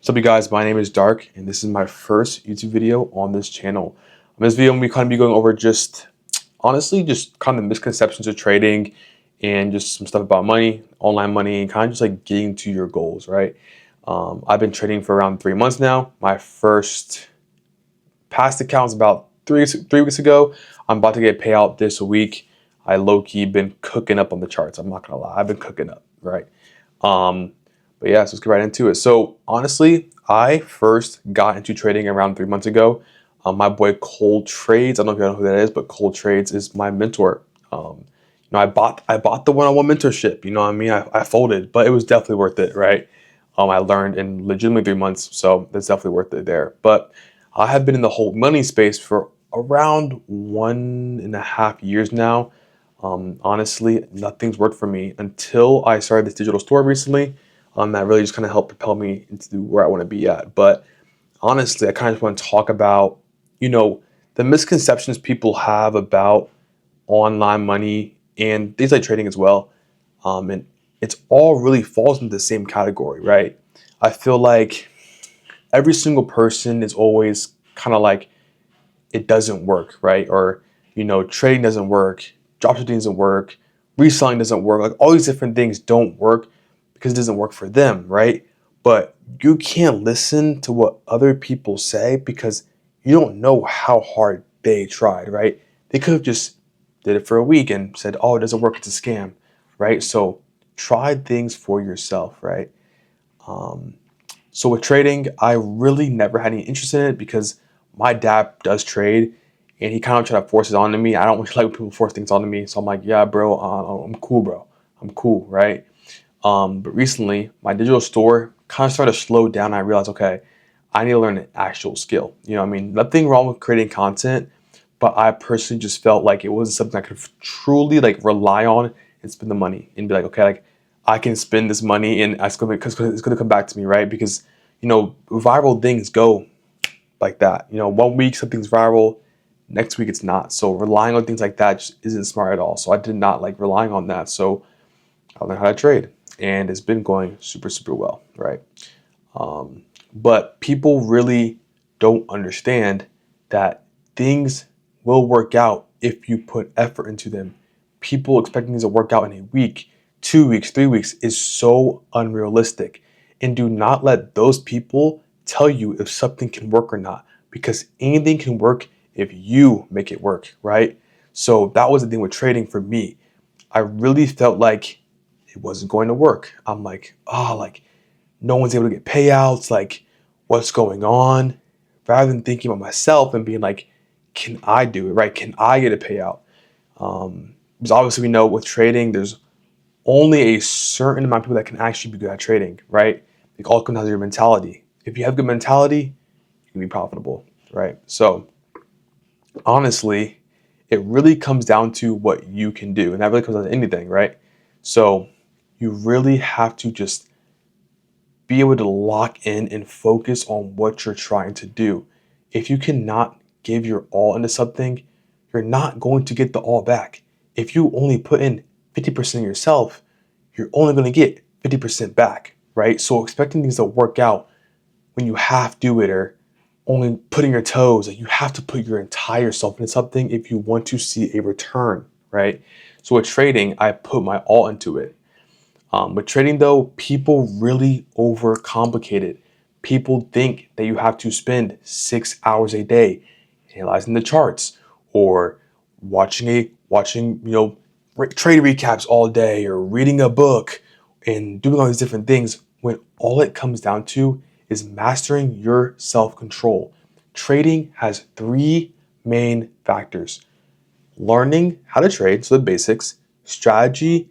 What's up, you guys? My name is Dark, and this is my first YouTube video on this channel. In this video, I'm going to be going over honestly, just kind of misconceptions of trading and just some stuff about money, online money, and kind of just like getting to your goals, right? I've been trading for around 3 months now. My first past account was about three weeks ago. I'm about to get a payout this week. I low-key been cooking up on the charts. I'm not gonna lie, I've been cooking up, right? Um, but yeah, so let's get right into it. So honestly, I first got into trading around 3 months ago. My boy Cole Trades, I don't know if you know who that is, but Cole Trades is my mentor. I bought the one-on-one mentorship. You know what I mean? I folded, but it was definitely worth it, right? I learned in legitimately 3 months, so that's definitely worth it there. But I have been in the whole money space for around 1.5 years now. Honestly, nothing's worked for me until I started this digital store recently. That really just kind of helped propel me into where I want to be at. But honestly, I kind of just want to talk about, the misconceptions people have about online money and things like trading as well. And it's all really falls into the same category, right? I feel like every single person is always kind of like, it doesn't work, right? Or, trading doesn't work, dropshipping doesn't work, reselling doesn't work. Like all these different things don't work because it doesn't work for them, right? But you can't listen to what other people say because you don't know how hard they tried, right? They could have just did it for a week and said, "Oh, it doesn't work, it's a scam," right? So try things for yourself, right? Um, so with trading, I really never had any interest in it because my dad does trade, and he kind of tried to force it onto me. I don't really like when people force things onto me, so I'm like, yeah, bro, I'm cool, bro. I'm cool, right? But recently, my digital store kind of started to slow down. I realized, okay, I need to learn an actual skill. You know what I mean? Nothing wrong with creating content, but I personally just felt like it wasn't something I could truly like rely on and spend the money and be like, okay, like I can spend this money and it's gonna come back to me, right? Because viral things go like that. 1 week something's viral, next week it's not. So relying on things like that just isn't smart at all. So I did not like relying on that. So I learned how to trade, and it's been going super, super well, right? But people really don't understand that things will work out if you put effort into them. People expecting things to work out in a week, 2 weeks, 3 weeks is so unrealistic. And do not let those people tell you if something can work or not, because anything can work if you make it work, right? So that was the thing with trading for me. I really felt like it wasn't going to work. I'm like, oh, like no one's able to get payouts. Like, what's going on? Rather than thinking about myself and being like, can I do it, right? Can I get a payout? Because obviously we know with trading, there's only a certain amount of people that can actually be good at trading, right? It all comes down to your mentality. If you have good mentality, you can be profitable, right? So honestly, it really comes down to what you can do, and that really comes down to anything, right? So you really have to just be able to lock in and focus on what you're trying to do. If you cannot give your all into something, you're not going to get the all back. If you only put in 50% of yourself, you're only going to get 50% back, right? So expecting things to work out when you half do it, or only putting your toes, like you have to put your entire self into something if you want to see a return, right? So with trading, I put my all into it. With trading though, people really overcomplicate it. People think that you have to spend 6 hours a day analyzing the charts, or watching trade recaps all day, or reading a book and doing all these different things, when all it comes down to is mastering your self-control. Trading has three main factors: learning how to trade, so the basics, strategy,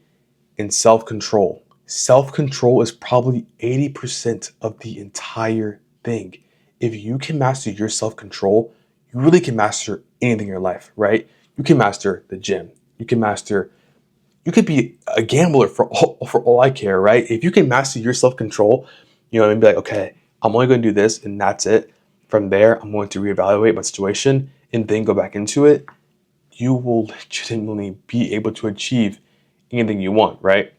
and self control. Self control is probably 80% of the entire thing. If you can master your self control, you really can master anything in your life, right? You can master the gym. You could be a gambler for all I care, right? If you can master your self control, and be like, okay, I'm only going to do this and that's it. From there, I'm going to reevaluate my situation and then go back into it. You will legitimately be able to achieve anything you want, right?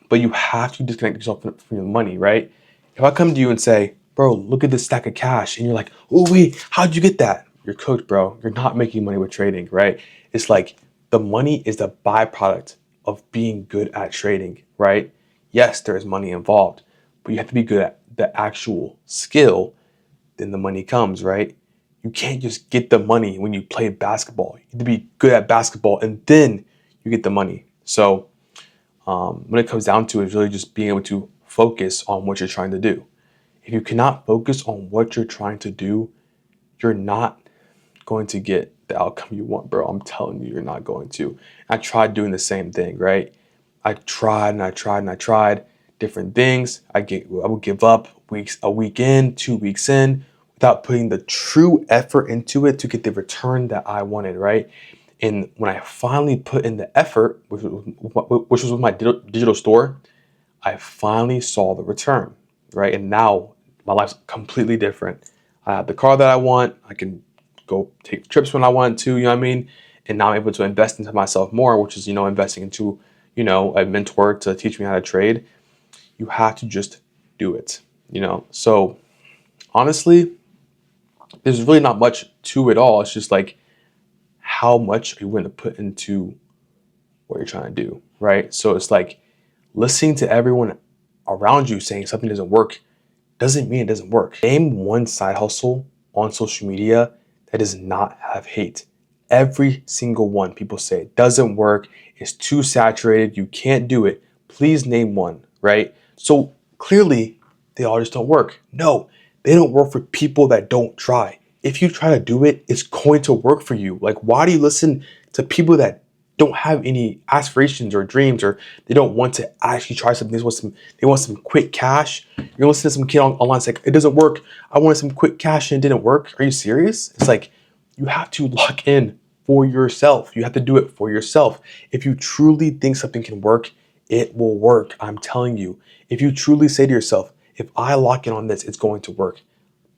But you have to disconnect yourself from your money, right? If I come to you and say, bro, look at this stack of cash, and you're like, oh wait, how'd you get that? You're cooked, bro. You're not making money with trading, right? It's like the money is the byproduct of being good at trading, right? Yes, there is money involved, but you have to be good at the actual skill, then the money comes, right? You can't just get the money when you play basketball. You have to be good at basketball and then you get the money. So when it comes down to it, it's really just being able to focus on what you're trying to do. If you cannot focus on what you're trying to do, you're not going to get the outcome you want, bro. I'm telling you, you're not going to. I tried doing the same thing, right? I tried and I tried and I tried different things. I would give up a week in, 2 weeks in, without putting the true effort into it to get the return that I wanted, right? And when I finally put in the effort, which was with my digital store, I finally saw the return, right? And now my life's completely different. I have the car that I want. I can go take trips when I want to, you know what I mean? And now I'm able to invest into myself more, which is, investing into, a mentor to teach me how to trade. You have to just do it, So honestly, there's really not much to it all. It's just like, how much are you willing to put into what you're trying to do, right? So it's like listening to everyone around you saying something doesn't work doesn't mean it doesn't work. Name one side hustle on social media that does not have hate. Every single one, people say it doesn't work, it's too saturated, you can't do it. Please name one, right? So clearly, they all just don't work. No, they don't work for people that don't try. If you try to do it, it's going to work for you. Like, why do you listen to people that don't have any aspirations or dreams, or they don't want to actually try something? They want some quick cash. You're gonna listen to some kid online say, it doesn't work. I wanted some quick cash and it didn't work. Are you serious? It's like, you have to lock in for yourself. You have to do it for yourself. If you truly think something can work, it will work. I'm telling you. If you truly say to yourself, if I lock in on this, it's going to work,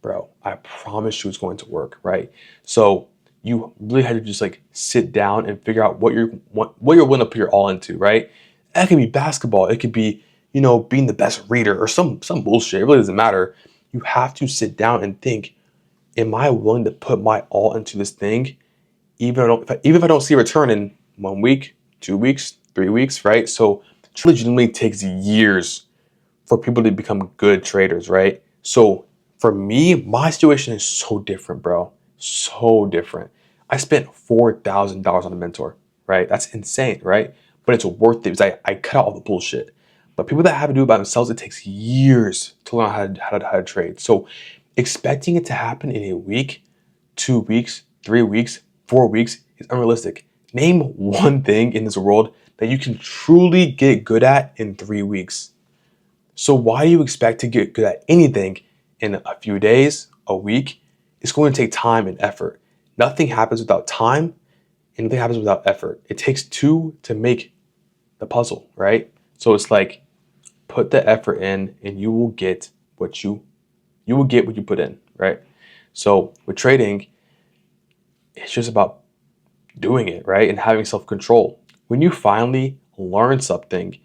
bro, I promise you it's going to work, right? So you really had to just like sit down and figure out what you're willing to put your all into, right? That could be basketball. It could be, being the best reader or some bullshit. It really doesn't matter. You have to sit down and think, am I willing to put my all into this thing? Even if I don't see a return in 1 week, 2 weeks, 3 weeks, right? So it legitimately takes years for people to become good traders, right? So for me, my situation is so different, bro. So different. I spent $4,000 on a mentor, right? That's insane, right? But it's worth it because I cut out all the bullshit. But people that have to do it by themselves, it takes years to learn how to trade. So expecting it to happen in a week, 2 weeks, 3 weeks, 4 weeks is unrealistic. Name one thing in this world that you can truly get good at in 3 weeks. So why do you expect to get good at anything in a few days, a week? It's going to take time and effort. Nothing happens without time, and nothing happens without effort. It takes two to make the puzzle, right? So it's like, put the effort in and you will get what you put in, right? So with trading, it's just about doing it, right? And having self-control. When you finally learn something,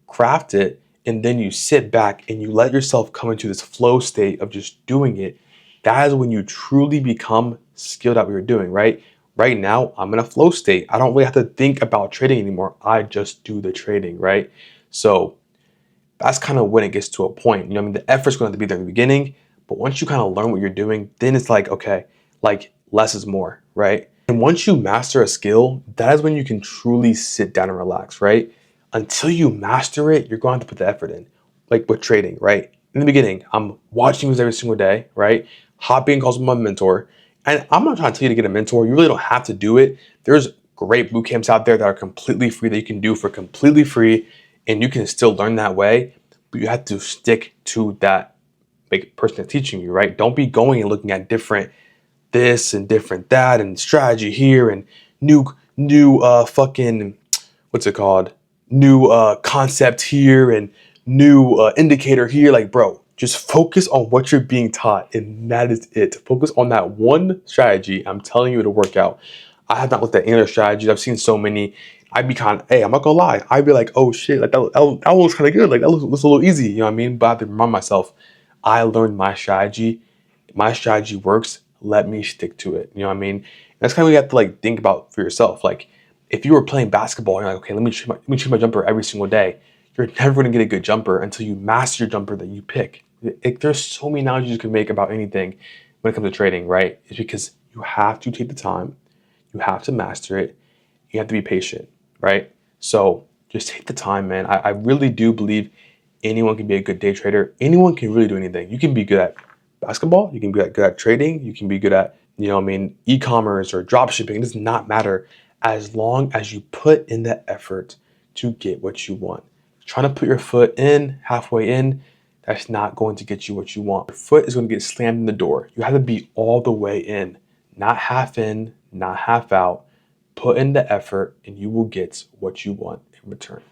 craft it, and then you sit back and you let yourself come into this flow state of just doing it, that is when you truly become skilled at what you're doing, right? Right now, I'm in a flow state. I don't really have to think about trading anymore. I just do the trading, right? So that's kind of when it gets to a point. The effort's going to be there in the beginning, but once you kind of learn what you're doing, then it's like, okay, like less is more, right? And once you master a skill, that is when you can truly sit down and relax, right? Until you master it, you're going to have to put the effort in, like with trading, right? In the beginning, I'm watching news every single day, right? Hopping calls with my mentor. And I'm not trying to tell you to get a mentor. You really don't have to do it. There's great boot camps out there that are completely free that you can do for completely free, and you can still learn that way. But you have to stick to that person that's teaching you, right? Don't be going and looking at different this and different that and strategy here and new fucking what's it called? New concept here and new indicator here. Like, bro, just focus on what you're being taught, and that is it. Focus on that one strategy. I'm telling you, it'll work out. I have not looked at any other strategies. I've seen so many. I'd be kind of, hey, I'm not gonna lie, I'd be like, oh shit, like that looks kind of good, like that looks a little easy, you know what I mean? But I have to remind myself, I learned my strategy. My strategy works. Let me stick to it. You know what I mean? And that's kind of what you have to like think about for yourself. Like, if you were playing basketball, and you're like, okay, let me shoot my jumper every single day. You're never gonna get a good jumper until you master your jumper that you pick. There's so many analogies you can make about anything when it comes to trading, right? It's because you have to take the time, you have to master it, you have to be patient, right? So just take the time, man. I really do believe anyone can be a good day trader. Anyone can really do anything. You can be good at basketball, you can be good at trading, you can be good at, you know, what I mean, e-commerce or drop shipping. It does not matter as long as you put in the effort to get what you want. Trying to put your foot in, halfway in, that's not going to get you what you want. Your foot is going to get slammed in the door. You have to be all the way in, not half out. Put in the effort and you will get what you want in return.